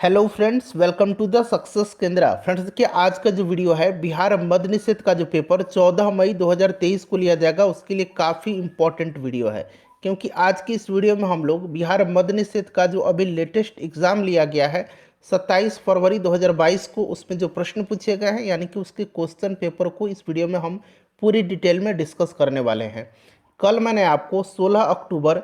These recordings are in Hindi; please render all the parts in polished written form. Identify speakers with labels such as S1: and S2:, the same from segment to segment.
S1: Hello friends, welcome to the success Kendra. Friends देखिए, आज का जो वीडियो है बिहार मद्य निषेध का जो पेपर 14 मई 2023 को लिया जाएगा, उसके लिए काफ़ी इंपॉर्टेंट वीडियो है। क्योंकि आज की इस वीडियो में हम लोग बिहार मद्य निषेध का जो अभी लेटेस्ट एग्जाम लिया गया है 27 फरवरी 2022 को, उसमें जो प्रश्न पूछे गए हैं यानी कि उसके क्वेश्चन पेपर को इस वीडियो में हम पूरी डिटेल में डिस्कस करने वाले हैं। कल मैंने आपको 16 अक्टूबर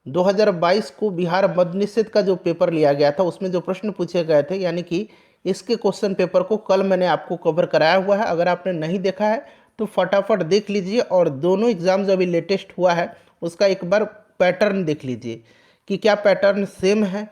S1: 2022 को बिहार मद्य निषेध का जो पेपर लिया गया था उसमें जो प्रश्न पूछे गए थे यानी कि इसके क्वेश्चन पेपर को कल मैंने आपको कवर कराया हुआ है। अगर आपने नहीं देखा है तो फटाफट देख लीजिए और दोनों एग्जाम जो अभी लेटेस्ट हुआ है उसका एक बार पैटर्न देख लीजिए कि क्या पैटर्न सेम है,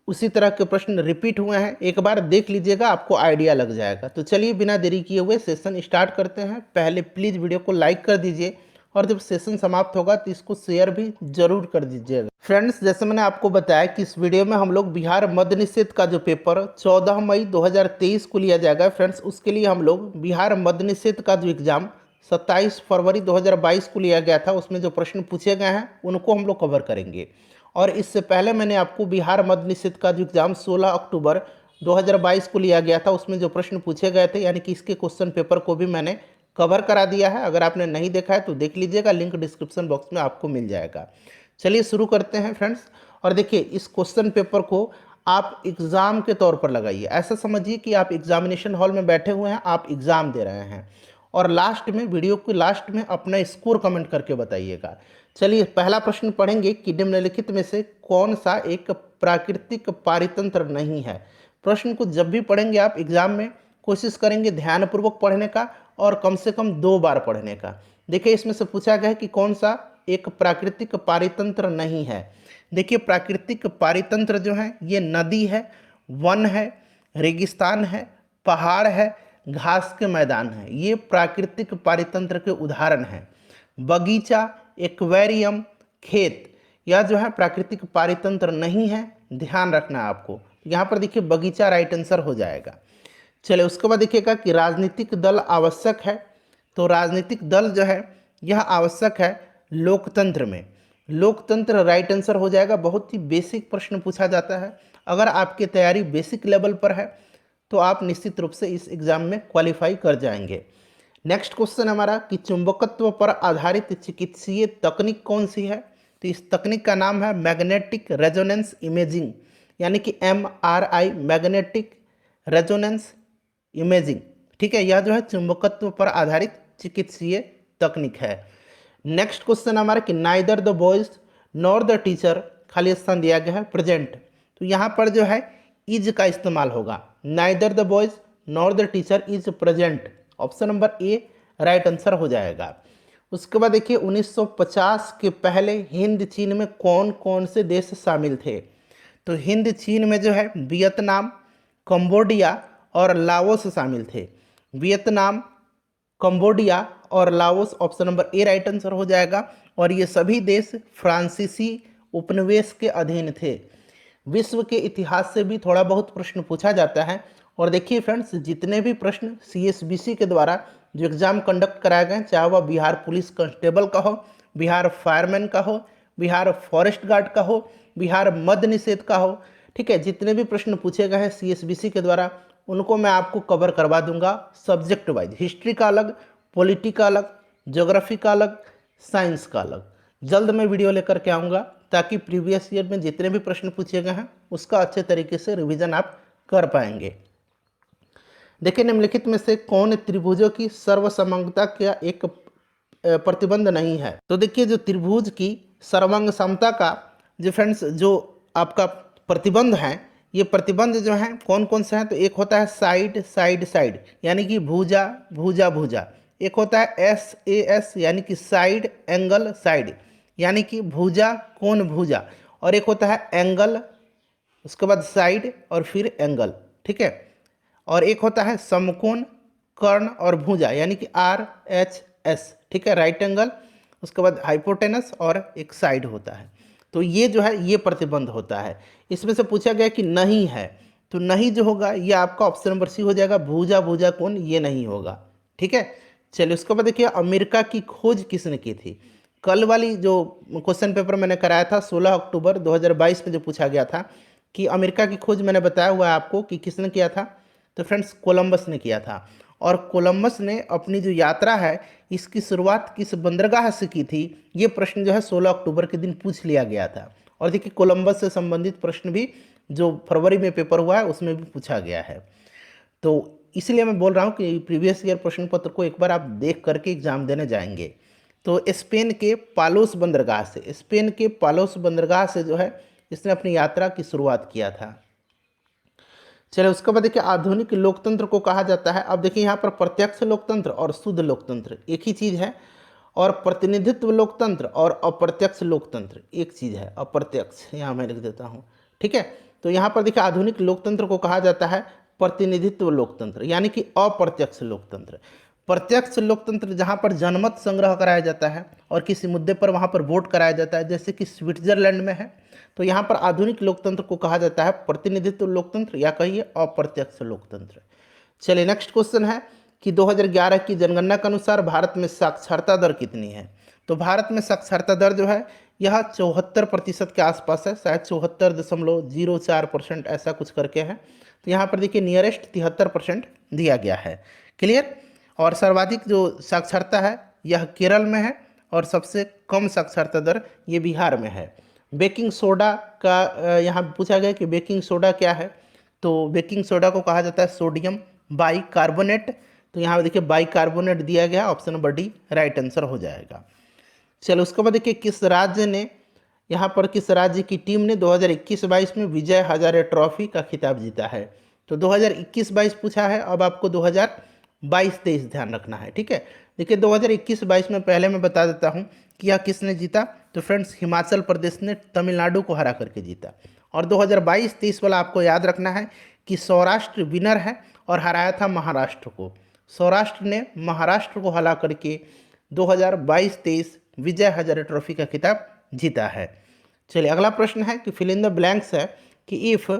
S1: उसी तरह के प्रश्न रिपीट हुए हैं। एक बार देख लीजिएगा, आपको आइडिया लग जाएगा। तो चलिए बिना देरी किए हुए सेशन स्टार्ट करते हैं। पहले प्लीज़ वीडियो को लाइक कर दीजिए और जब सेशन समाप्त होगा तो इसको शेयर भी जरूर कर दीजिएगा। फ्रेंड्स, जैसे मैंने आपको बताया कि इस वीडियो में हम लोग बिहार मद्य निषेध का जो पेपर 14 मई 2023 को लिया जाएगा। फ्रेंड्स, उसके लिए हम लोग बिहार मद्य निषेध का जो एग्ज़ाम 27 फरवरी 2022 को लिया गया था उसमें जो प्रश्न पूछे गए हैं उनको हम लोग कवर करेंगे। और इससे पहले मैंने आपको बिहार मद्य निषेध का जो एग्ज़ाम 16 अक्टूबर 2022 को लिया गया था उसमें जो प्रश्न पूछे गए थे यानी कि इसके क्वेश्चन पेपर को भी मैंने कवर करा दिया है। अगर आपने नहीं देखा है तो देख लीजिएगा, लिंक डिस्क्रिप्शन बॉक्स में आपको मिल जाएगा। चलिए शुरू करते हैं फ्रेंड्स। और देखिए, इस क्वेश्चन पेपर को आप एग्ज़ाम के तौर पर लगाइए। ऐसा समझिए कि आप एग्जामिनेशन हॉल में बैठे हुए हैं, आप एग्ज़ाम दे रहे हैं और लास्ट में, वीडियो के लास्ट में अपना स्कोर कमेंट करके बताइएगा। चलिए पहला प्रश्न पढ़ेंगे कि निम्नलिखित में से कौन सा एक प्राकृतिक पारितंत्र नहीं है। प्रश्न को जब भी पढ़ेंगे आप एग्जाम में कोशिश करेंगे ध्यानपूर्वक पढ़ने का और कम से कम 2 बार पढ़ने का। देखिए, इसमें से पूछा गया है कि कौन सा एक प्राकृतिक पारितंत्र नहीं है। देखिए, प्राकृतिक पारितंत्र जो है ये नदी है, वन है, रेगिस्तान है, पहाड़ है, घास के मैदान है। ये प्राकृतिक पारितंत्र के उदाहरण हैं। बगीचा, एक्वेरियम, खेत, यह जो है प्राकृतिक पारितंत्र नहीं है, ध्यान रखना है आपको। यहाँ पर देखिए बगीचा राइट आंसर हो जाएगा। चलिए उसके बाद देखिएगा कि राजनीतिक दल आवश्यक है। तो राजनीतिक दल जो है यह आवश्यक है लोकतंत्र में। लोकतंत्र राइट आंसर हो जाएगा। बहुत ही बेसिक प्रश्न पूछा जाता है। अगर आपकी तैयारी बेसिक लेवल पर है तो आप निश्चित रूप से इस एग्जाम में क्वालिफाई कर जाएंगे। नेक्स्ट क्वेश्चन हमारा कि चुंबकत्व पर आधारित चिकित्सीय तकनीक कौन सी है। तो इस तकनीक का नाम है मैग्नेटिक रेजोनेंस इमेजिंग, यानी कि MRI, मैग्नेटिक रेजोनेंस इमेजिंग। ठीक है, यह जो है चुंबकत्व पर आधारित चिकित्सीय तकनीक है। नेक्स्ट क्वेश्चन हमारा कि neither the boys nor the teacher, खाली स्थान दिया गया है प्रेजेंट। तो यहाँ पर जो है इज का इस्तेमाल होगा। Neither the boys nor the teacher is present, option number A right answer हो जाएगा। उसके बाद देखिए 1950 के पहले हिंद चीन में कौन कौन से देश शामिल थे। तो हिंद चीन में जो है वियतनाम, कंबोडिया और लाओस शामिल थे। वियतनाम, कंबोडिया और Laos, option number A right answer हो जाएगा। और ये सभी देश फ्रांसीसी उपनिवेश के अधीन थे। विश्व के इतिहास से भी थोड़ा बहुत प्रश्न पूछा जाता है। और देखिए फ्रेंड्स, जितने भी प्रश्न CSBC के द्वारा जो एग्ज़ाम कंडक्ट कराए गए, चाहे वह बिहार पुलिस कांस्टेबल का हो, बिहार फायरमैन का हो, बिहार फॉरेस्ट गार्ड का हो, बिहार मद्य निषेध का हो, ठीक है, जितने भी प्रश्न पूछे गए हैं CSBC के द्वारा उनको मैं आपको कवर करवा दूंगा सब्जेक्ट वाइज। हिस्ट्री का अलग, पॉलिटी का अलग, ज्योग्राफी का अलग, साइंस का अलग। जल्द मैं वीडियो लेकर के आऊँगा ताकि प्रीवियस ईयर में जितने भी प्रश्न पूछे गए हैं उसका अच्छे तरीके से रिवीजन आप कर पाएंगे। देखिए, निम्नलिखित में से कौन त्रिभुजों की सर्वसमांगता का एक प्रतिबंध नहीं है। तो देखिए, जो त्रिभुज की सर्वांग समता का जो फ्रेंड्स जो आपका प्रतिबंध है, ये प्रतिबंध जो है कौन कौन से हैं। तो एक होता है साइड साइड साइड, यानी कि भुजा भुजा भुजा। एक होता है SAS, यानी कि साइड एंगल साइड, यानी कि भुजा कोण भुजा। और एक होता है एंगल, उसके बाद साइड और फिर एंगल, ठीक है। और एक होता है समकोण, कर्ण और भुजा, यानी कि RHS, ठीक है, राइट एंगल, उसके बाद हाइपोटेनस और एक साइड होता है। तो ये जो है ये प्रतिबंध होता है। इसमें से पूछा गया कि नहीं है, तो नहीं जो होगा ये आपका ऑप्शन नंबर C हो जाएगा, भुजा भुजा कोण, ये नहीं होगा, ठीक है। चलिए उसके बाद देखिए अमेरिका की खोज किसने की थी। कल वाली जो क्वेश्चन पेपर मैंने कराया था 16 अक्टूबर 2022 में जो पूछा गया था, कि अमेरिका की खोज मैंने बताया हुआ है आपको कि किसने किया था, तो फ्रेंड्स कोलंबस ने किया था। और कोलंबस ने अपनी जो यात्रा है इसकी शुरुआत किस बंदरगाह से की थी, ये प्रश्न जो है 16 अक्टूबर के दिन पूछ लिया गया था। और देखिए कोलंबस से संबंधित प्रश्न भी जो फरवरी में पेपर हुआ है उसमें भी पूछा गया है। तो इसलिए मैं बोल रहा हूँ कि प्रीवियस ईयर प्रश्न पत्र को एक बार आप देख करके एग्जाम देने जाएंगे। तो स्पेन के पालोस बंदरगाह से, स्पेन के पालोस बंदरगाह से जो है इसने अपनी यात्रा की शुरुआत किया था। चलिए उसके बाद देखिए आधुनिक लोकतंत्र को कहा जाता है। अब देखिए यहाँ पर प्रत्यक्ष लोकतंत्र और शुद्ध लोकतंत्र एक ही चीज़ है, और प्रतिनिधित्व लोकतंत्र और अप्रत्यक्ष लोकतंत्र एक चीज़ है। अप्रत्यक्ष यहाँ मैं लिख देता हूँ, ठीक है। तो यहाँ पर देखिए आधुनिक लोकतंत्र को कहा जाता है प्रतिनिधित्व लोकतंत्र, यानी कि अप्रत्यक्ष लोकतंत्र। प्रत्यक्ष लोकतंत्र जहाँ पर जनमत संग्रह कराया जाता है और किसी मुद्दे पर वहाँ पर वोट कराया जाता है, जैसे कि स्विट्जरलैंड में है। तो यहाँ पर आधुनिक लोकतंत्र को कहा जाता है प्रतिनिधित्व लोकतंत्र या कहिए अप्रत्यक्ष लोकतंत्र। चलिए नेक्स्ट क्वेश्चन है कि 2011 की जनगणना के अनुसार भारत में साक्षरता दर कितनी है। तो भारत में साक्षरता दर जो है यह 74% के आसपास है, शायद 74.04% ऐसा कुछ करके है। तो यहाँ पर देखिए नियरेस्ट 73% दिया गया है। क्लियर। और सर्वाधिक जो साक्षरता है यह केरल में है और सबसे कम साक्षरता दर ये बिहार में है। बेकिंग सोडा का यहाँ पूछा गया कि बेकिंग सोडा क्या है। तो बेकिंग सोडा को कहा जाता है सोडियम बाइकार्बोनेट। तो यहाँ देखिए बाइकार्बोनेट दिया गया, option number D right answer हो जाएगा। चलो उसके बाद देखिए किस राज्य ने, यहाँ पर किस राज्य की टीम ने 2021-22 में विजय हजारे ट्रॉफी का खिताब जीता है। तो 2021-22 पूछा है, अब आपको 2022-23 ध्यान रखना है, ठीक है। देखिए 2021-22 में पहले मैं बता देता हूँ कि यह किसने जीता। तो फ्रेंड्स हिमाचल प्रदेश ने तमिलनाडु को हरा करके जीता। और 2022-23 वाला आपको याद रखना है कि सौराष्ट्र विनर है और हराया था महाराष्ट्र को। सौराष्ट्र ने महाराष्ट्र को हरा करके 2022-23 विजय हजारे ट्रॉफी का खिताब जीता है। चलिए अगला प्रश्न है कि फिल इन द ब्लैंक्स है कि इफ़,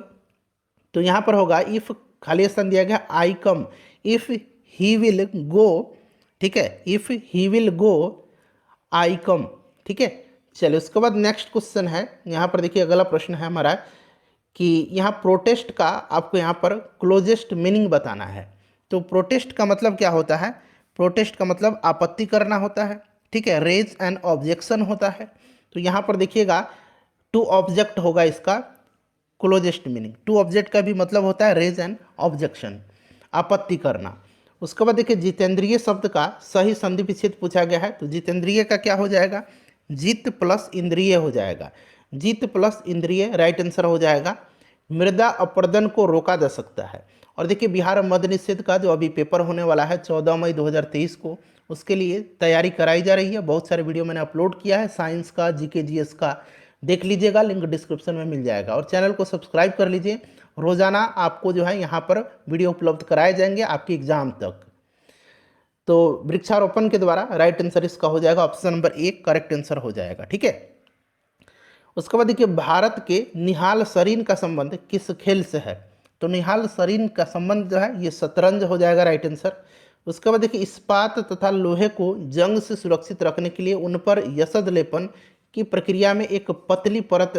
S1: तो यहाँ पर होगा इफ़ खाली स्थान दिया गया आई कम, इफ़ ही विल गो, ठीक है, इफ़ ही विल गो आई कम, ठीक है। चलिए उसके बाद नेक्स्ट क्वेश्चन है, यहाँ पर देखिए अगला प्रश्न है हमारा कि यहाँ प्रोटेस्ट का आपको यहाँ पर क्लोजेस्ट मीनिंग बताना है। तो प्रोटेस्ट का मतलब क्या होता है, प्रोटेस्ट का मतलब आपत्ति करना होता है, ठीक है, रेज एन ऑब्जेक्शन होता है। तो यहाँ पर देखिएगा टू ऑब्जेक्ट होगा इसका क्लोजेस्ट मीनिंग। टू ऑब्जेक्ट का भी मतलब होता है रेज एन ऑब्जेक्शन, आपत्ति करना। उसके बाद देखिए जितेंद्रिय शब्द का सही संधि विच्छेद पूछा गया है। तो जितेंद्रिय का क्या हो जाएगा, जित प्लस इंद्रिय हो जाएगा, जित प्लस इंद्रिय राइट आंसर हो जाएगा। मृदा अपरदन को रोका जा सकता है। और देखिए बिहार मद्य निषेध का जो अभी पेपर होने वाला है 14 मई 2023 को, उसके लिए तैयारी कराई जा रही है। बहुत सारे वीडियो मैंने अपलोड किया है, साइंस का, जीके जीएस का, देख लीजिएगा, लिंक डिस्क्रिप्शन में मिल जाएगा। और चैनल को सब्सक्राइब कर लीजिए, रोजाना आपको जो है यहाँ पर वीडियो उपलब्ध कराए जाएंगे आपके एग्जाम तक। तो वृक्षारोपण के द्वारा राइट आंसर इसका हो जाएगा, ऑप्शन नंबर 1 करेक्ट आंसर हो जाएगा, ठीक है। उसके बाद देखिए भारत के निहाल सरीन का संबंध किस खेल से है। तो निहाल सरीन का संबंध जो है ये शतरंज हो जाएगा, राइट आंसर। उसके बाद देखिए इस्पात तथा लोहे को जंग से सुरक्षित रखने के लिए उन पर यसद लेपन की प्रक्रिया में एक पतली परत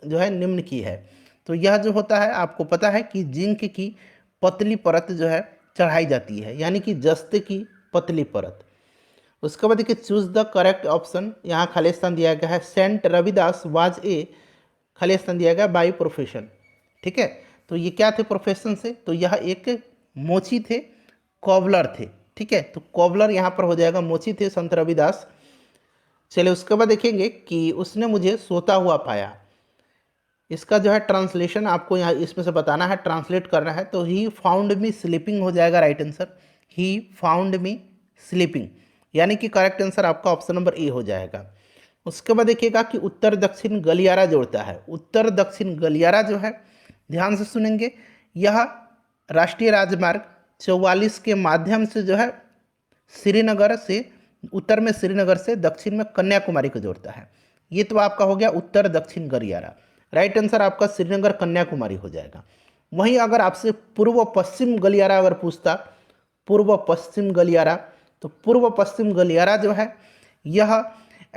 S1: जो है निम्न की है। तो यह जो होता है आपको पता है कि जिंक की पतली परत जो है चढ़ाई जाती है, यानी कि जस्ते की पतली परत। उसके बाद देखिए चूज द करेक्ट ऑप्शन, यहाँ खाली स्थान दिया गया है सेंट रविदास वाज ए, खाली स्थान दिया गया बाई प्रोफेशन, ठीक है। तो ये क्या थे प्रोफेशन से, तो यह एक मोची थे, कॉबलर थे, ठीक है। तो कॉबलर यहाँ पर हो जाएगा, मोची थे संत रविदास। चलिए उसके बाद देखेंगे कि उसने मुझे सोता हुआ पाया। इसका जो है ट्रांसलेशन आपको यहाँ इसमें से बताना है, ट्रांसलेट करना है। तो ही फाउंड मी स्लीपिंग हो जाएगा, right answer. He found me sleeping, यानी कि करेक्ट आंसर आपका ऑप्शन नंबर ए हो जाएगा। उसके बाद देखिएगा कि उत्तर दक्षिण गलियारा जोड़ता है। उत्तर दक्षिण गलियारा जो है, ध्यान से सुनेंगे, यह राष्ट्रीय राजमार्ग 44 के माध्यम से जो है श्रीनगर से, उत्तर में श्रीनगर से दक्षिण में कन्याकुमारी को जोड़ता है। ये तो आपका हो गया उत्तर दक्षिण गलियारा, राइट आंसर आपका श्रीनगर कन्याकुमारी हो जाएगा। वहीं अगर आपसे पूर्व पश्चिम गलियारा अगर पूछता, पूर्व पश्चिम गलियारा, तो पूर्व पश्चिम गलियारा जो है यह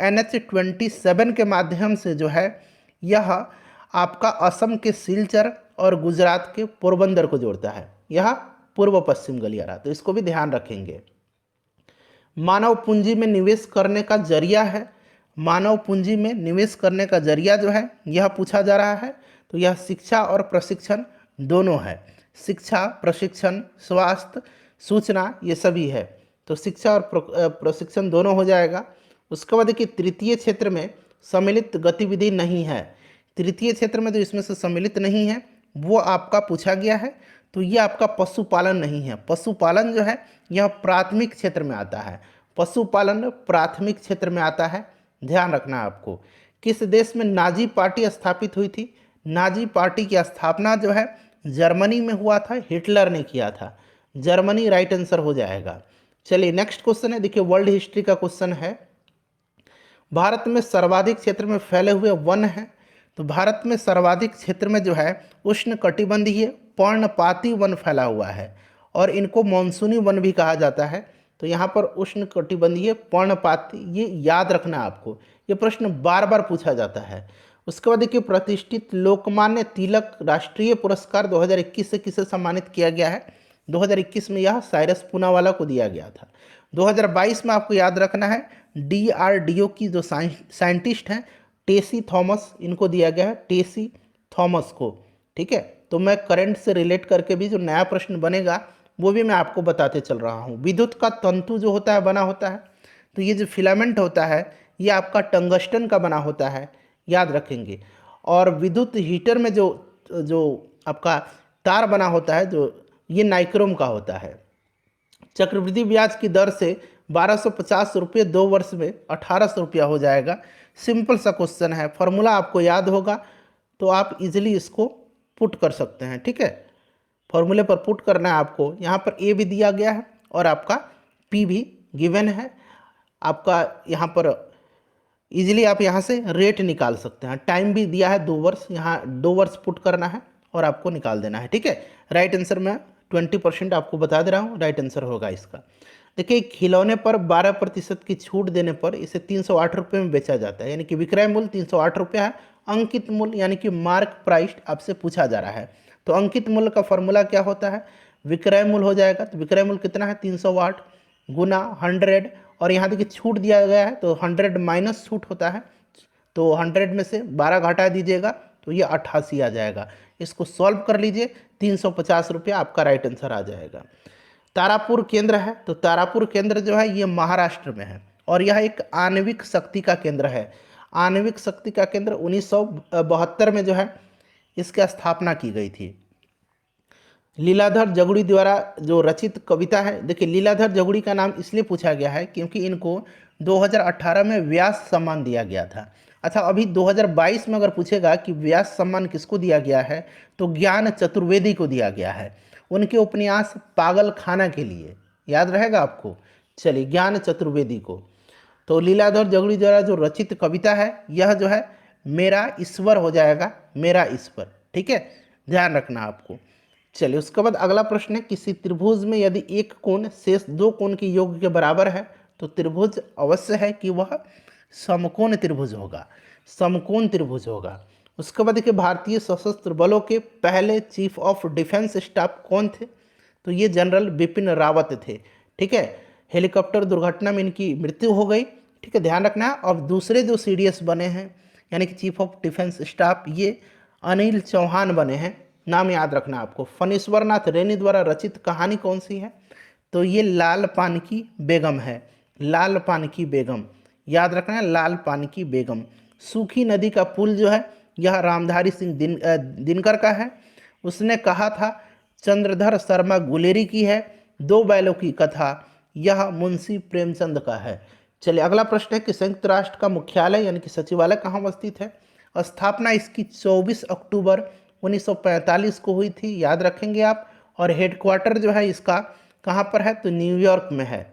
S1: NH-27 के माध्यम से जो है यह आपका असम के सिलचर और गुजरात के पोरबंदर को जोड़ता है। यह पूर्व पश्चिम गलियारा, तो इसको भी ध्यान रखेंगे। मानव पूंजी में निवेश करने का जरिया है, मानव पूंजी में निवेश करने का जरिया जो है यह पूछा जा रहा है। तो यह शिक्षा और प्रशिक्षण दोनों है। शिक्षा, प्रशिक्षण, स्वास्थ्य, सूचना, ये सभी है। तो शिक्षा और प्रशिक्षण दोनों हो जाएगा। उसके बाद देखिए तृतीय क्षेत्र में सम्मिलित गतिविधि नहीं है। तृतीय क्षेत्र में जो इसमें से सम्मिलित नहीं है वो आपका पूछा गया है। तो ये आपका पशुपालन नहीं है। पशुपालन जो है यह प्राथमिक क्षेत्र में आता है। पशुपालन प्राथमिक क्षेत्र में आता है, ध्यान रखना है आपको। किस देश में नाजी पार्टी स्थापित हुई थी? नाजी पार्टी की स्थापना जो है जर्मनी में हुआ था, हिटलर ने किया था। जर्मनी राइट आंसर हो जाएगा। चलिए नेक्स्ट क्वेश्चन है, देखिए वर्ल्ड हिस्ट्री का क्वेश्चन है। भारत में सर्वाधिक क्षेत्र में फैले हुए वन हैं। तो भारत में सर्वाधिक क्षेत्र में जो है उष्णकटिबंधीय पर्णपाती वन फैला हुआ है और इनको मानसूनी वन भी कहा जाता है। तो यहाँ पर उष्णकटिबंधीय पर्णपाती, ये याद रखना आपको, ये प्रश्न बार बार पूछा जाता है। उसके बाद देखिए प्रतिष्ठित लोकमान्य तिलक राष्ट्रीय पुरस्कार 2021 से किसे सम्मानित किया गया है? 2021 में यह साइरस पूनावाला को दिया गया था। 2022 में आपको याद रखना है DRDO की जो साइंटिस्ट हैं टेसी थॉमस, इनको दिया गया है, टेसी थॉमस को। ठीक है, तो मैं करंट से रिलेट करके भी जो नया प्रश्न बनेगा वो भी मैं आपको बताते चल रहा हूँ। विद्युत का तंतु जो होता है बना होता है, तो ये जो फिलामेंट होता है ये आपका टंगस्टन का बना होता है, याद रखेंगे। और विद्युत हीटर में जो जो आपका तार बना होता है जो ये नाइक्रोम का होता है। चक्रवृद्धि ब्याज की दर से 1250 रुपये 2 वर्ष में 1800 रुपया हो जाएगा। सिंपल सा क्वेश्चन है, फॉर्मूला आपको याद होगा तो आप इजीली इसको पुट कर सकते हैं। ठीक है, फॉर्मूले पर पुट करना है आपको। यहाँ पर ए भी दिया गया है और आपका पी भी गिवन है। आपका यहाँ पर इजीली आप यहाँ से रेट निकाल सकते हैं। टाइम भी दिया है 2 वर्ष, यहाँ 2 वर्ष पुट करना है और आपको निकाल देना है। ठीक है, राइट आंसर में 20% आपको बता दे रहा हूँ, राइट आंसर होगा इसका। देखिए खिलौने पर 12% की छूट देने पर इसे 308 रुपये में बेचा जाता है, यानी कि विक्रय मूल्य 308 रुपया है। अंकित मूल्य यानी कि मार्क प्राइस आपसे पूछा जा रहा है। तो अंकित मूल्य का फॉर्मूला क्या होता है? विक्रय मूल्य हो जाएगा। तो विक्रय मूल्य कितना है? 308 गुना 100, और यहाँ देखिए छूट दिया गया है तो 100 माइनस छूट होता है, तो 100 में से 12 घटा दीजिएगा तो ये 88 आ जाएगा। इसको सॉल्व कर लीजिए, 350 रुपया आपका राइट आंसर आ जाएगा। तारापुर केंद्र है, तो तारापुर केंद्र जो है ये महाराष्ट्र में है और यह एक आणविक शक्ति का केंद्र है। आणविक शक्ति का केंद्र 1972 में जो है इसकी स्थापना की गई थी। लीलाधर जगुड़ी द्वारा जो रचित कविता है, देखिए लीलाधर जगुड़ी का नाम इसलिए पूछा गया है क्योंकि इनको 2018 में व्यास सम्मान दिया गया था। अच्छा, अभी 2022 में अगर पूछेगा कि व्यास सम्मान किसको दिया गया है तो ज्ञान चतुर्वेदी को दिया गया है, उनके उपन्यास पागल खाना के लिए, याद रहेगा आपको। चलिए, ज्ञान चतुर्वेदी को। तो लीलाधर जगुड़ी द्वारा जो रचित कविता है यह जो है मेरा ईश्वर हो जाएगा, मेरा ईश्वर। ठीक है, ध्यान रखना आपको। चलिए, उसके बाद अगला प्रश्न है, किसी त्रिभुज में यदि एक कोण शेष 2 कोण के योग के बराबर है तो त्रिभुज अवश्य है कि वह समकोण त्रिभुज होगा, समकोण त्रिभुज होगा। उसके बाद देखिए भारतीय सशस्त्र बलों के पहले चीफ ऑफ डिफेंस स्टाफ कौन थे? तो ये जनरल बिपिन रावत थे। ठीक है, हेलीकॉप्टर दुर्घटना में इनकी मृत्यु हो गई। ठीक है, ध्यान रखना है। और दूसरे जो सीडीएस बने हैं यानी कि चीफ ऑफ डिफेंस स्टाफ, ये अनिल चौहान बने हैं, नाम याद रखना आपको। फणीश्वर नाथ रेनी द्वारा रचित कहानी कौन सी है? तो ये लाल पान की बेगम है, लाल पान की बेगम, याद रखना है, लाल पान की बेगम। सूखी नदी का पुल जो है यह रामधारी सिंह दिनकर का है। उसने कहा था चंद्रधर शर्मा गुलेरी की है। 2 बैलों की कथा, यह मुंशी प्रेमचंद का है। चलिए, अगला प्रश्न है कि संयुक्त राष्ट्र का मुख्यालय यानी कि सचिवालय कहाँ अवस्थित है? स्थापना इसकी 24 अक्टूबर 1945 को हुई थी, याद रखेंगे आप। और हेडक्वार्टर जो है इसका कहाँ पर है? तो न्यूयॉर्क में है।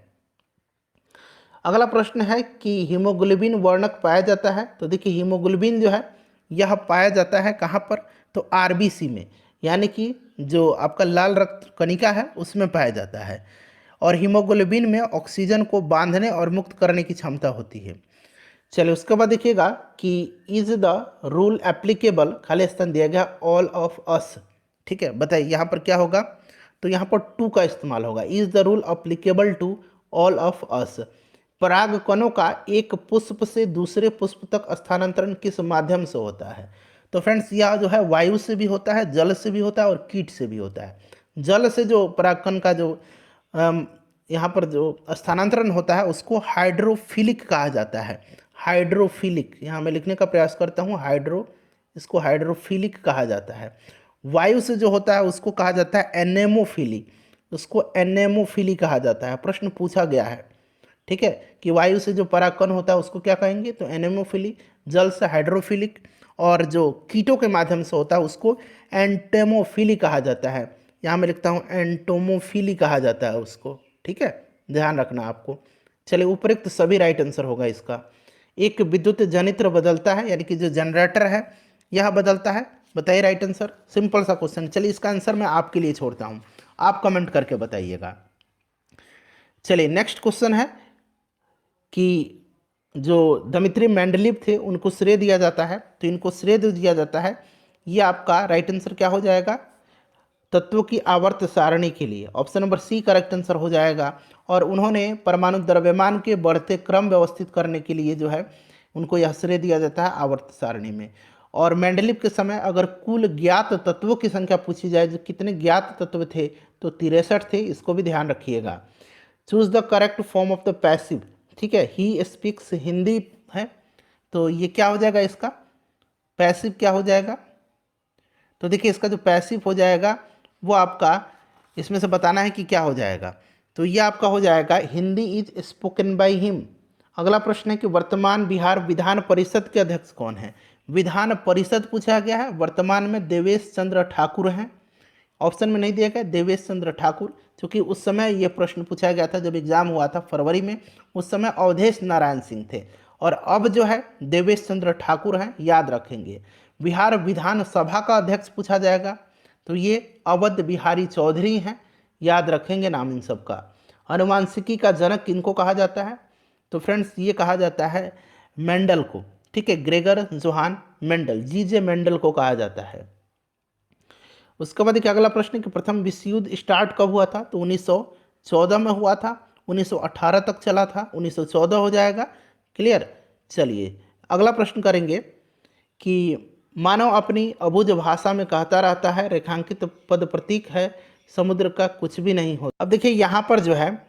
S1: अगला प्रश्न है कि हीमोग्लोबिन वर्णक पाया जाता है। तो देखिए हीमोग्लोबिन जो है यह पाया जाता है कहाँ पर? तो आरबीसी में, यानी कि जो आपका लाल रक्त कणिका है उसमें पाया जाता है। और हीमोग्लोबिन में ऑक्सीजन को बांधने और मुक्त करने की क्षमता होती है। चलिए उसके बाद देखिएगा कि इज द रूल एप्लीकेबल, खाली स्थान दिया गया ऑल ऑफ अस। ठीक है, बताइए यहाँ पर क्या होगा, तो यहाँ पर टू का इस्तेमाल होगा। Is the rule applicable to all of us. परागकणों का एक पुष्प से दूसरे पुष्प तक स्थानांतरण किस माध्यम से होता है? तो फ्रेंड्स यह जो है वायु से भी होता है, जल से भी होता है और कीट से भी होता है। जल से जो परागकण का जो यहाँ पर जो स्थानांतरण होता है उसको हाइड्रोफिलिक कहा जाता है। हाइड्रोफिलिक, यहाँ मैं लिखने का प्रयास करता हूँ इसको हाइड्रोफिलिक कहा जाता है। वायु से जो होता है उसको कहा जाता है एनेमोफिली, उसको एनेमोफिली कहा जाता है। प्रश्न पूछा गया है, ठीक है, कि वायु से जो परागकण होता है उसको क्या कहेंगे, तो एनेमोफिली। जल से हाइड्रोफिलिक, और जो कीटों के माध्यम से होता है उसको एंटेमोफिली कहा जाता है। यहाँ मैं लिखता हूँ एंटोमोफिली कहा जाता है उसको। ठीक है, ध्यान रखना आपको। चलिए उपरोक्त सभी राइट आंसर होगा इसका। एक विद्युत जनित्र बदलता है, यानी कि जो जनरेटर है यह बदलता है। बताइए राइट आंसर, सिंपल सा क्वेश्चन। चलिए इसका आंसर मैं आपके लिए छोड़ता हूँ, आप कमेंट करके बताइएगा। चलिए नेक्स्ट क्वेश्चन है कि जो दमित्री मेंडलीव थे उनको श्रेय दिया जाता है, तो इनको श्रेय दिया जाता है। ये आपका राइट आंसर क्या हो जाएगा, तत्वों की आवर्त सारणी के लिए option number C correct answer हो जाएगा। और उन्होंने परमाणु द्रव्यमान के बढ़ते क्रम व्यवस्थित करने के लिए जो है उनको यह श्रेय दिया जाता है आवर्त सारणी में। और मेंडलीव के समय अगर कुल ज्ञात तत्वों की संख्या पूछी जाए, जो कितने ज्ञात तत्व थे, तो 63 थे, इसको भी ध्यान रखिएगा। Choose the correct form of the passive. ठीक है, ही स्पीक्स हिंदी है, तो ये क्या हो जाएगा, इसका पैसिव क्या हो जाएगा, तो देखिए इसका जो पैसिव हो जाएगा वो आपका इसमें से बताना है कि क्या हो जाएगा। तो ये आपका हो जाएगा Hindi is spoken by him. अगला प्रश्न है कि वर्तमान बिहार विधान परिषद के अध्यक्ष कौन है? विधान परिषद पूछा गया है, वर्तमान में देवेश चंद्र ठाकुर हैं। ऑप्शन में नहीं दिया गया देवेश चंद्र ठाकुर, क्योंकि उस समय ये प्रश्न पूछा गया था जब एग्जाम हुआ था फरवरी में, उस समय अवधेश नारायण सिंह थे। और अब जो है देवेश चंद्र ठाकुर हैं, याद रखेंगे। बिहार विधानसभा का अध्यक्ष पूछा जाएगा, तो ये अवध बिहारी चौधरी हैं, याद रखेंगे नाम इन सब का। अनुवांशिकी का जनक किनको कहा जाता है? तो फ्रेंड्स ये कहा जाता है मेंडल को। ठीक है, ग्रेगर जोहान मेंडल, जीजे मेंडल को कहा जाता है। उसके बाद देखिए अगला प्रश्न है कि प्रथम विश्व युद्ध स्टार्ट कब हुआ था? तो 1914 में हुआ था, 1918 तक चला था, 1914 हो जाएगा। क्लियर। चलिए अगला प्रश्न करेंगे कि मानव अपनी अबुझ भाषा में कहता रहता है, रेखांकित पद प्रतीक है, समुद्र का कुछ भी नहीं होता। अब देखिए यहाँ पर जो है,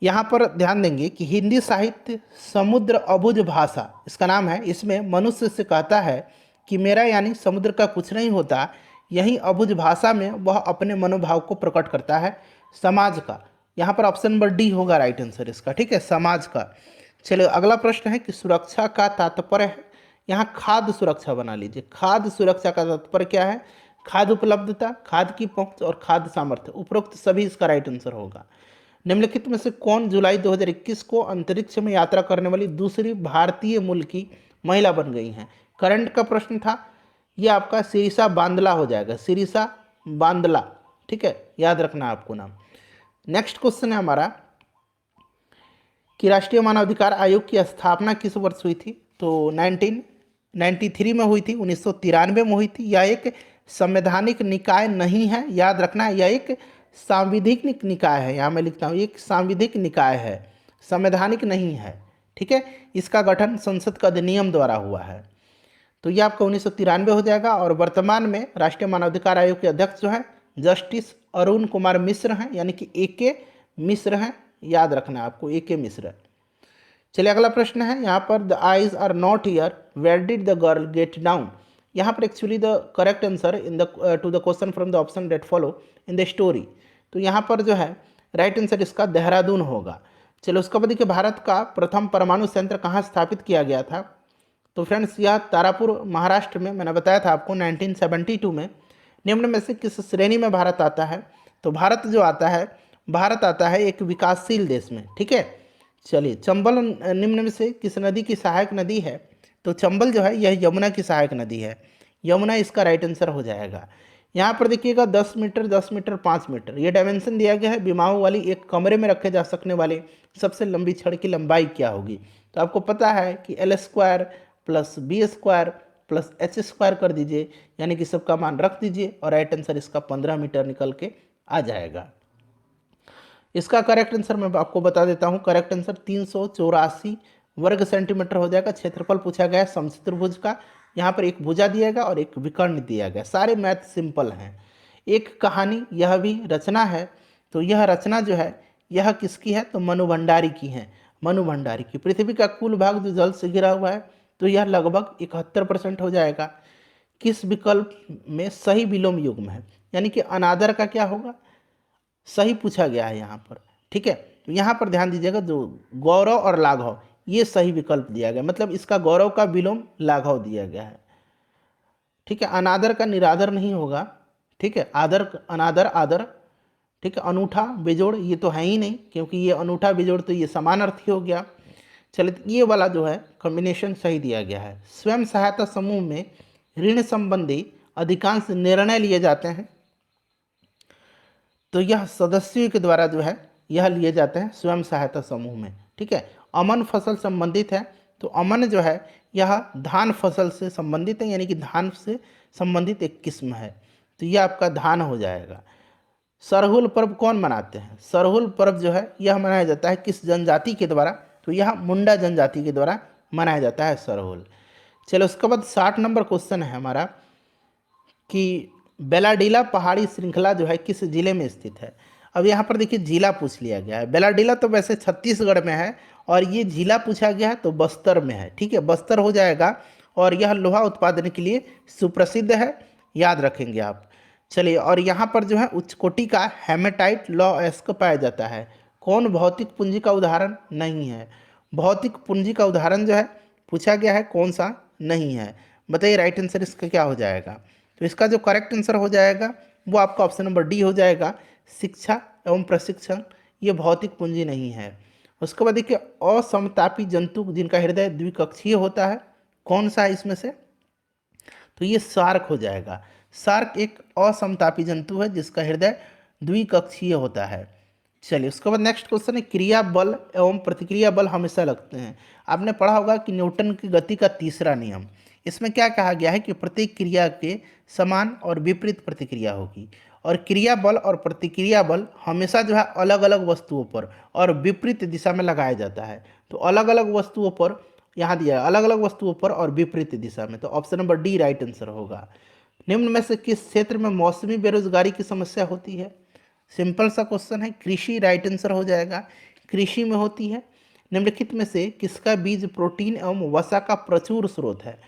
S1: यहाँ पर ध्यान देंगे कि हिंदी साहित्य समुद्र अबुझ भाषा इसका नाम है। इसमें मनुष्य से कहता है कि मेरा यानी समुद्र का कुछ नहीं होता, यही अबुझ भाषा में वह अपने मनोभाव को प्रकट करता है, समाज का। यहाँ पर ऑप्शन नंबर डी होगा राइट आंसर इसका। ठीक है, समाज का। चलिए अगला प्रश्न है कि सुरक्षा का तात्पर्य है, यहाँ खाद्य सुरक्षा बना लीजिए। खाद्य सुरक्षा का तात्पर्य क्या है? खाद्य उपलब्धता, खाद्य की पहुंच और खाद्य सामर्थ्य, उपरोक्त सभी इसका राइट आंसर होगा। निम्नलिखित में से कौन जुलाई 2021 को अंतरिक्ष में यात्रा करने वाली दूसरी भारतीय मूल की महिला बन गई हैं? करंट का प्रश्न था, ये आपका सिरिसा बांदला हो जाएगा, सिरिसा बांदला। ठीक है, याद रखना आपको नाम। नेक्स्ट क्वेश्चन है हमारा कि राष्ट्रीय मानवाधिकार आयोग की स्थापना किस वर्ष हुई थी? तो 1993 में हुई थी, 1993 में हुई थी। यह एक संवैधानिक निकाय नहीं है, याद रखना, यह एक सांविधिक निकाय है। यहाँ मैं लिखता हूँ एक सांविधिक निकाय है, संवैधानिक नहीं है। ठीक है, इसका गठन संसद का अधिनियम द्वारा हुआ है। तो ये आपका 1993 हो जाएगा। और वर्तमान में राष्ट्रीय मानवाधिकार आयोग के अध्यक्ष जो है जस्टिस अरुण कुमार मिश्र हैं, यानी कि AK मिश्र हैं, याद रखना आपको AK मिश्र। चलिए अगला प्रश्न है यहाँ पर the eyes are not here, where did the girl get down? यहाँ पर actually the correct answer in the to the question from the option that follow in the story, तो यहाँ पर जो है राइट आंसर इसका देहरादून होगा। चलो उसके बाद देखिए भारत का प्रथम परमाणु संयंत्र कहाँ स्थापित किया गया था? तो फ्रेंड्स यह तारापुर महाराष्ट्र में, मैंने बताया था आपको 1972 में। निम्न में से किस श्रेणी में भारत आता है? तो भारत जो आता है, भारत आता है एक विकासशील देश में। ठीक है, चलिए चंबल निम्न में से किस नदी की सहायक नदी है? तो चंबल जो है यह यमुना की सहायक नदी है, यमुना इसका राइट आंसर हो जाएगा। यहाँ पर देखिएगा 10 मीटर, 10 मीटर, 5 मीटर ये डायमेंशन दिया गया है। विमाओं वाली एक कमरे में रखे जा सकने वाले सबसे लंबी छड़ की लंबाई क्या होगी? तो आपको पता है कि L square plus B square plus H square कर दीजिए, यानी कि सबका मान रख दीजिए और राइट आंसर इसका 15 मीटर निकल के आ जाएगा। इसका करेक्ट आंसर मैं आपको बता देता हूँ। करेक्ट आंसर 384 वर्ग सेंटीमीटर हो जाएगा। क्षेत्रफल पूछा गया है समचतुर्भुज का। यहाँ पर एक भुजा दिया गया और एक विकर्ण दिया गया। सारे मैथ सिंपल हैं। एक कहानी यह भी रचना है, तो यह रचना जो है यह किसकी है? तो मनु भंडारी की है। मनु भंडारी की। पृथ्वी का कुल भाग जो जल से घिरा हुआ है, तो यह लगभग 71% हो जाएगा। किस विकल्प में सही विलोम युग्म है? यानी कि अनादर का क्या होगा? सही पूछा गया है यहाँ पर। ठीक है, तो यहाँ पर ध्यान दीजिएगा, जो गौरव और लाघव ये सही विकल्प दिया गया, मतलब इसका गौरव का विलोम लाघव दिया गया है। ठीक है, अनादर का निरादर नहीं होगा। ठीक है, आदर अनादर आदर। ठीक है, अनूठा बेजोड़ ये तो है ही नहीं, क्योंकि ये अनूठा बेजोड़ तो ये समानार्थी हो गया। चलिए, ये वाला जो है कॉम्बिनेशन सही दिया गया है। स्वयं सहायता समूह में ऋण संबंधी अधिकांश निर्णय लिए जाते हैं, तो यह सदस्यों के द्वारा जो है यह लिए जाते हैं स्वयं सहायता समूह में। ठीक है, अमन फसल संबंधित है, तो अमन जो है यह धान फसल से संबंधित है, यानी कि धान से संबंधित एक किस्म है, तो यह आपका धान हो जाएगा। सरहुल पर्व कौन मनाते हैं? सरहुल पर्व जो है यह मनाया जाता है किस जनजाति के द्वारा? तो यह मुंडा जनजाति के द्वारा मनाया जाता है सरहुल। चलो, उसके बाद 60 नंबर क्वेश्चन है हमारा कि बेलाडीला पहाड़ी श्रृंखला जो है किस जिले में स्थित है? अब यहाँ पर देखिए जिला पूछ लिया गया है। बेलाडीला तो वैसे छत्तीसगढ़ में है, और ये जिला पूछा गया है तो बस्तर में है। ठीक है, बस्तर हो जाएगा, और यह लोहा उत्पादन के लिए सुप्रसिद्ध है, याद रखेंगे आप। चलिए, और यहाँ पर जो है उच्च कोटि का हेमेटाइट लॉएस्क पाया जाता है। कौन भौतिक पूंजी का उदाहरण नहीं है? भौतिक पूंजी का उदाहरण जो है पूछा गया है, कौन सा नहीं है? बताइए राइट आंसर इसका क्या हो जाएगा? तो इसका जो करेक्ट आंसर हो जाएगा वो आपका ऑप्शन नंबर डी हो जाएगा, शिक्षा एवं प्रशिक्षण। ये भौतिक पूंजी नहीं है। उसके बाद देखिए, असमतापी जंतु जिनका हृदय द्विकक्षीय होता है, कौन सा है इसमें से? तो ये शार्क हो जाएगा। शार्क एक असमतापी जंतु है जिसका हृदय द्विकक्षीय होता है। चलिए, उसके बाद नेक्स्ट क्वेश्चन है, क्रिया बल एवं प्रतिक्रिया बल हमेशा लगते हैं। आपने पढ़ा होगा कि न्यूटन की गति का तीसरा नियम। इसमें क्या कहा गया है कि प्रत्येक क्रिया के समान और विपरीत प्रतिक्रिया होगी, और क्रिया बल और प्रतिक्रिया बल हमेशा जो है अलग अलग वस्तुओं पर और विपरीत दिशा में लगाया जाता है। तो अलग अलग वस्तुओं पर यहाँ दिया है, अलग अलग वस्तुओं पर और विपरीत दिशा में, तो option number D right answer होगा। निम्न में से किस क्षेत्र में मौसमी बेरोजगारी की समस्या होती है? सिंपल सा क्वेश्चन है, कृषि राइट आंसर हो जाएगा, कृषि में होती है। निम्नलिखित में से किसका बीज प्रोटीन एवं वसा का प्रचुर स्रोत है?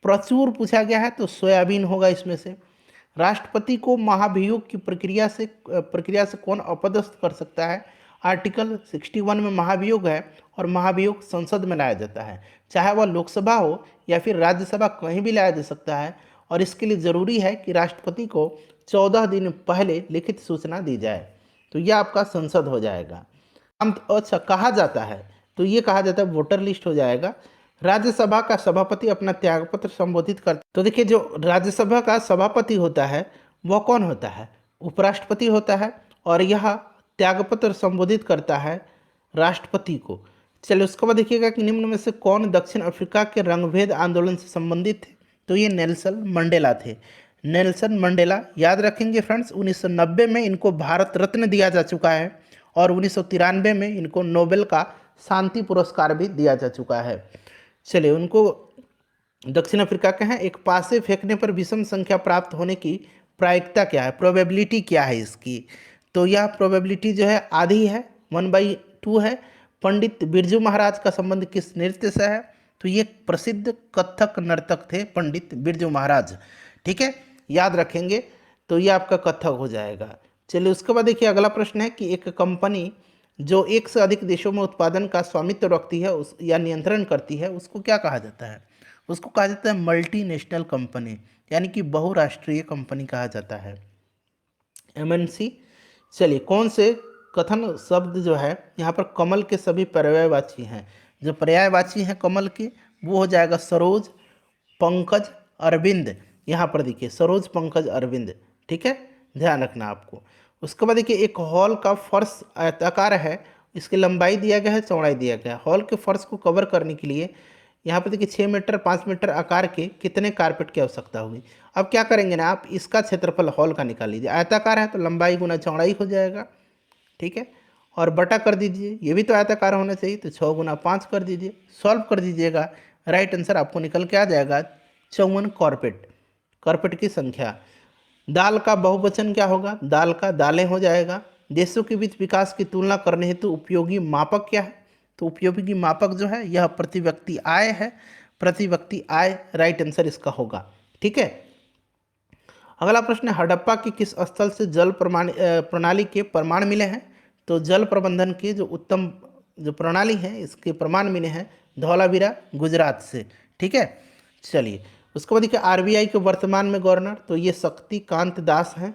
S1: प्रचुर पूछा गया है तो सोयाबीन होगा इसमें से। राष्ट्रपति को महाभियोग की प्रक्रिया से कौन अपदस्थ कर सकता है? आर्टिकल 61 में महाभियोग है, और महाभियोग संसद में लाया जाता है, चाहे वह लोकसभा हो या फिर राज्यसभा, कहीं भी लाया जा सकता है, और इसके लिए ज़रूरी है कि राष्ट्रपति को 14 दिन पहले लिखित सूचना दी जाए। तो यह आपका संसद हो जाएगा। अच्छा, कहा जाता है, तो ये कहा जाता है वोटर लिस्ट हो जाएगा। राज्यसभा का सभापति अपना त्यागपत्र संबोधित करता, तो देखिए जो राज्यसभा का सभापति होता है वह कौन होता है? उपराष्ट्रपति होता है, और यह त्यागपत्र संबोधित करता है राष्ट्रपति को। चलिए, उसके बाद देखिएगा कि निम्न में से कौन दक्षिण अफ्रीका के रंगभेद आंदोलन से संबंधित थे? तो ये नेल्सन मंडेला थे। नेल्सन मंडेला, याद रखेंगे फ्रेंड्स, 1990 में इनको भारत रत्न दिया जा चुका है, और 1993 में इनको नोबेल का शांति पुरस्कार भी दिया जा चुका है। चलिए, उनको दक्षिण अफ्रीका के हैं। एक पासे फेंकने पर विषम संख्या प्राप्त होने की प्रायिकता क्या है? प्रोबेबिलिटी क्या है इसकी? तो यह प्रोबेबिलिटी जो है आधी है, 1/2 है। पंडित बिरजू महाराज का संबंध किस नृत्य से है? तो ये प्रसिद्ध कथक नर्तक थे पंडित बिरजू महाराज। ठीक है, याद रखेंगे, तो ये आपका कथक हो जाएगा। चलिए, उसके बाद देखिए अगला प्रश्न है कि एक कंपनी जो एक से अधिक देशों में उत्पादन का स्वामित्व रखती है उस या नियंत्रण करती है, उसको क्या कहा जाता है? उसको कहा जाता है मल्टीनेशनल कंपनी, यानी कि बहुराष्ट्रीय कंपनी कहा जाता है, एमएनसी। चलिए, कौन से कथन शब्द जो है यहाँ पर कमल के सभी पर्यायवाची हैं? जो पर्यायवाची हैं कमल के, वो हो जाएगा सरोज, पंकज, अरविंद। यहाँ पर देखिए सरोज, पंकज, अरविंद। ठीक है, ध्यान रखना आपको। उसके बाद देखिए एक हॉल का फर्श आयताकार है, इसकी लंबाई दिया गया है, चौड़ाई दिया गया है। हॉल के फर्श को कवर करने के लिए यहाँ पर देखिए 6 मीटर 5 मीटर आकार के कितने कारपेट की आवश्यकता होगी। अब क्या करेंगे ना, आप इसका क्षेत्रफल हॉल का निकाल लीजिए। आयताकार है तो लंबाई गुना चौड़ाई हो जाएगा, ठीक है, और बटा कर दीजिए, ये भी तो आयताकार होना चाहिए, तो 6 गुना 5 कर दीजिए, सॉल्व कर दीजिएगा। राइट आंसर आपको निकल के आ जाएगा 54 कारपेट, कारपेट की संख्या। दाल का बहुवचन क्या होगा, दाल का दालें हो जाएगा। देशों के बीच विकास की तुलना करने हेतु उपयोगी मापक क्या है, तो उपयोगी मापक जो है यह प्रति व्यक्ति आय है, प्रति व्यक्ति आय राइट आंसर इसका होगा, ठीक है। अगला प्रश्न है, हड़प्पा के किस स्थल से जल प्रणाली के प्रमाण मिले हैं, तो जल प्रबंधन की जो उत्तम जो प्रणाली है इसके प्रमाण मिले हैं धौलावीरा गुजरात से, ठीक है। चलिए उसके बाद देखिए आरबीआई के वर्तमान में गवर्नर, तो ये शक्तिकांत दास हैं।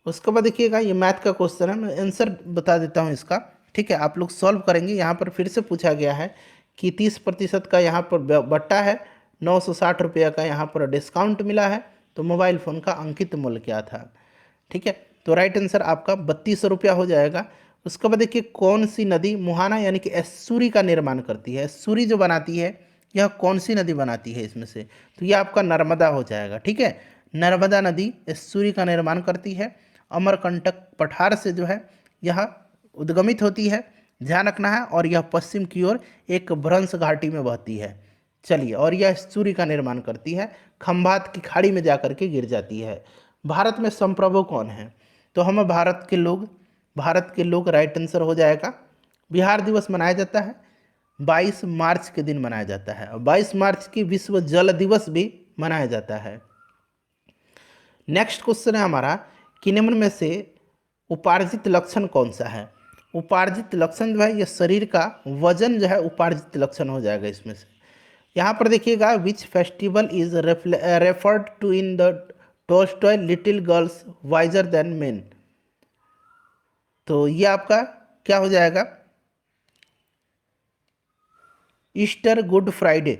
S1: उसके बाद देखिएगा ये मैथ का क्वेश्चन है, मैं आंसर बता देता हूँ इसका, ठीक है, आप लोग सॉल्व करेंगे। यहाँ पर फिर से पूछा गया है कि 30% का यहाँ पर बट्टा है, 960 रुपये का यहाँ पर डिस्काउंट मिला है, तो मोबाइल फ़ोन का अंकित मूल्य क्या था, ठीक है। तो राइट आंसर आपका 3200 रुपया हो जाएगा। उसके बाद देखिए कौन सी नदी मुहाना यानी कि एस्सुरी का निर्माण करती है, एस्सुरी जो बनाती है यह कौन सी नदी बनाती है इसमें से, तो यह आपका नर्मदा हो जाएगा, ठीक है। नर्मदा नदी एस्सुरी का निर्माण करती है, अमरकंटक पठार से जो है यह उद्गमित होती है, ध्यान रखना है, और यह पश्चिम की ओर एक भ्रंश घाटी में बहती है। चलिए, और यह सूर्य का निर्माण करती है, खंभात की खाड़ी में जाकर के गिर जाती है। भारत में संप्रभु कौन है, तो हम भारत के लोग राइट आंसर हो जाएगा। बिहार दिवस मनाया जाता है 22 मार्च के दिन मनाया जाता है, और 22 मार्च की विश्व जल दिवस भी मनाया जाता है। नेक्स्ट क्वेश्चन है हमारा कि निम्न में से उपार्जित लक्षण कौन सा है। उपार्जित लक्षण जो है यह शरीर का वजन जो है उपार्जित लक्षण हो जाएगा इसमें से। यहाँ पर देखिएगा which festival is referred to in the Tolstoy little girls wiser than men, तो ये आपका क्या हो जाएगा, ईस्टर गुड फ्राइडे,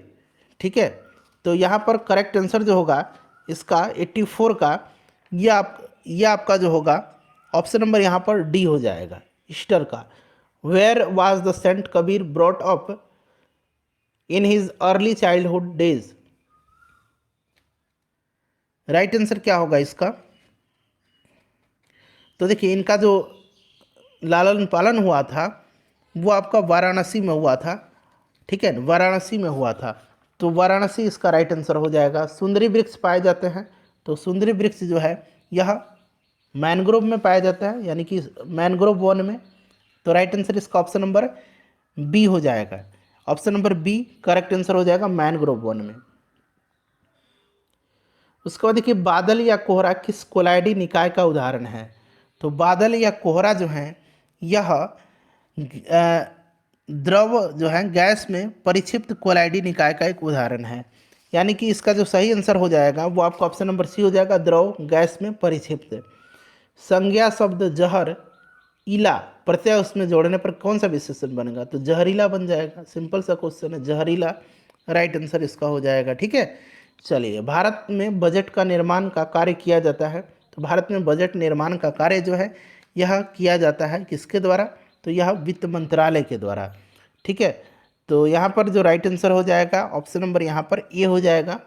S1: ठीक है। तो यहाँ पर करेक्ट आंसर जो होगा इसका 84 का ये आपका जो होगा ऑप्शन नंबर यहाँ पर डी हो जाएगा, ईस्टर का। Where was the saint Kabir brought up in his early childhood days, right answer क्या होगा इसका, तो देखिए इनका जो लालन पालन हुआ था वो आपका वाराणसी में हुआ था, ठीक है, वाराणसी में हुआ था, तो वाराणसी इसका राइट आंसर हो जाएगा। सुंदरी वृक्ष पाए जाते हैं, तो सुंदरी वृक्ष जो है यह मैनग्रोव में पाया जाता है, यानी कि मैनग्रोव वन में, तो राइट आंसर इसका ऑप्शन नंबर बी हो जाएगा। Option number B correct answer हो जाएगा मैनग्रोव वन में। उसके बाद देखिए बादल या कोहरा किस कोलाइडी निकाय का उदाहरण है, तो बादल या कोहरा जो है यह द्रव जो है गैस में परिक्षिप्त कोलाइडी निकाय का एक उदाहरण है, यानी कि इसका जो सही आंसर हो जाएगा वो आपका ऑप्शन नंबर सी हो जाएगा, द्रव गैस में परिक्षिप्त। संज्ञा शब्द जहर इला प्रत्यय उसमें जोड़ने पर कौन सा विशेषण बनेगा, तो जहरीला बन जाएगा, सिंपल सा क्वेश्चन है, जहरीला राइट आंसर इसका हो जाएगा, ठीक है। चलिए भारत में बजट का निर्माण का कार्य किया जाता है, तो भारत में बजट निर्माण का कार्य जो है यह किया जाता है किसके द्वारा, तो यह वित्त मंत्रालय के द्वारा, ठीक है। तो यहाँ पर जो राइट आंसर हो जाएगा ऑप्शन नंबर यहाँ पर ए हो जाएगा।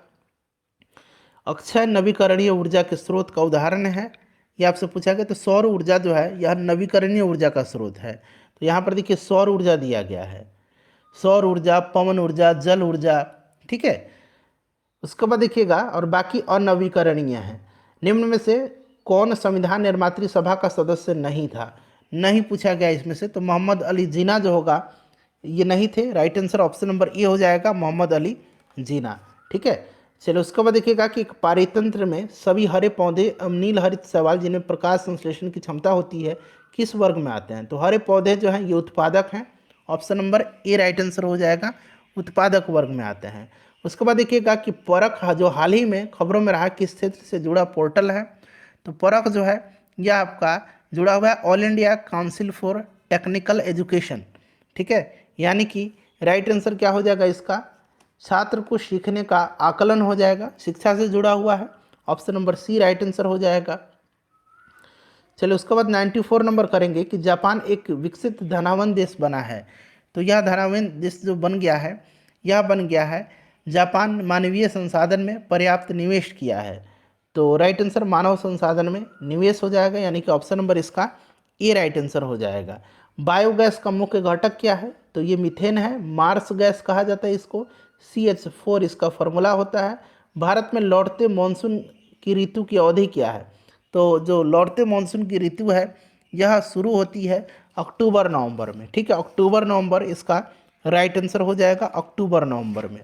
S1: अक्षय नवीकरणीय ऊर्जा के स्रोत का उदाहरण है, ये आपसे पूछा गया, तो सौर ऊर्जा जो है यह नवीकरणीय ऊर्जा का स्रोत है, तो यहाँ पर देखिए सौर ऊर्जा दिया गया है, सौर ऊर्जा, पवन ऊर्जा, जल ऊर्जा, ठीक है। उसके बाद देखिएगा और बाकी अनवीकरणीय है। निम्न में से कौन संविधान निर्मात्री सभा का सदस्य नहीं था, नहीं पूछा गया इसमें से, तो मोहम्मद अली जिन्ना जो होगा ये नहीं थे, right answer option number A हो जाएगा, मोहम्मद अली जिन्ना, ठीक है। चलो उसके बाद देखिएगा कि एक पारितंत्र में सभी हरे पौधे नील हरित शैवाल जिन्हें प्रकाश संश्लेषण की क्षमता होती है किस वर्ग में आते हैं, तो हरे पौधे जो हैं ये उत्पादक हैं, option number A right answer हो जाएगा, उत्पादक वर्ग में आते हैं। उसके बाद देखिएगा कि परख जो हाल ही में खबरों में रहा किस क्षेत्र से जुड़ा पोर्टल है, तो परख जो है यह आपका जुड़ा हुआ है all India council for technical education, ठीक है, यानी कि राइट आंसर क्या हो जाएगा इसका, छात्र को सीखने का आकलन हो जाएगा, शिक्षा से जुड़ा हुआ है, option number C right answer हो जाएगा। चलिए उसके बाद 94 नंबर करेंगे कि जापान एक विकसित धनावन देश बना है। तो यह धनावन देश जो बन गया है, यह बन गया है जापान मानवीय संसाधन में पर्याप्त निवेश किया है। तो राइट आंसर मानव संसाधन में निवेश हो जाएगा, यानी कि ऑप्शन नंबर इसका ए राइट आंसर हो जाएगा। बायोगैस का मुख्य घटक क्या है? तो ये मीथेन है, मार्स गैस कहा जाता है इसको, CH4 इसका फॉर्मूला होता है। भारत में लौटते मानसून की ऋतु की अवधि क्या है? तो जो लौटते मानसून की ऋतु है यह शुरू होती है अक्टूबर नवंबर में। ठीक है, अक्टूबर नवंबर इसका राइट आंसर हो जाएगा, अक्टूबर नवंबर में।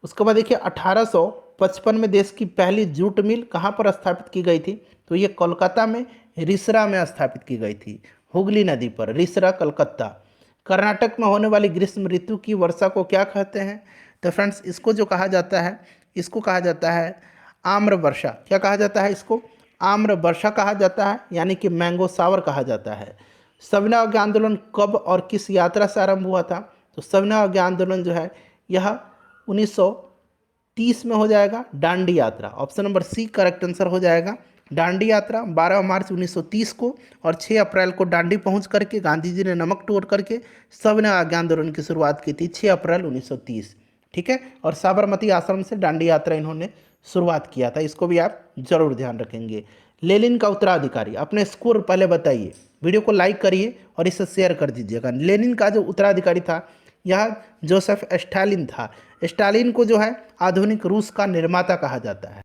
S1: उसके बाद देखिए 1855 में देश की पहली जूट मिल कहाँ पर स्थापित की गई थी? तो ये कोलकाता में रिसरा में स्थापित की गई थी, हुगली नदी पर, रिसरा कलकत्ता। कर्नाटक में होने वाली ग्रीष्म ऋतु की वर्षा को क्या कहते हैं? तो फ्रेंड्स इसको जो कहा जाता है, इसको कहा जाता है आम्र वर्षा। क्या कहा जाता है इसको? आम्र वर्षा कहा जाता है, यानी कि मैंगो सावर कहा जाता है। सविनय अवज्ञा आंदोलन कब और किस यात्रा से आरंभ हुआ था? तो सविनय अवज्ञा आंदोलन जो है यह 1930 में हो जाएगा, डांडी यात्रा। Option number C correct answer हो जाएगा। डांडी यात्रा 12 मार्च 1930 को और 6 अप्रैल को डांडी पहुंच करके गांधी जी ने नमक तोड़ करके सविनय अवज्ञा आंदोलन की शुरुआत की थी 6 अप्रैल 1930। ठीक है, और साबरमती आश्रम से डांडी यात्रा इन्होंने शुरुआत किया था, इसको भी आप जरूर ध्यान रखेंगे। लेनिन का उत्तराधिकारी, अपने स्कोर पहले बताइए, वीडियो को लाइक करिए और इसे शेयर कर दीजिएगा। लेनिन का जो उत्तराधिकारी था यह जोसेफ स्टालिन था। स्टालिन को जो है आधुनिक रूस का निर्माता कहा जाता है।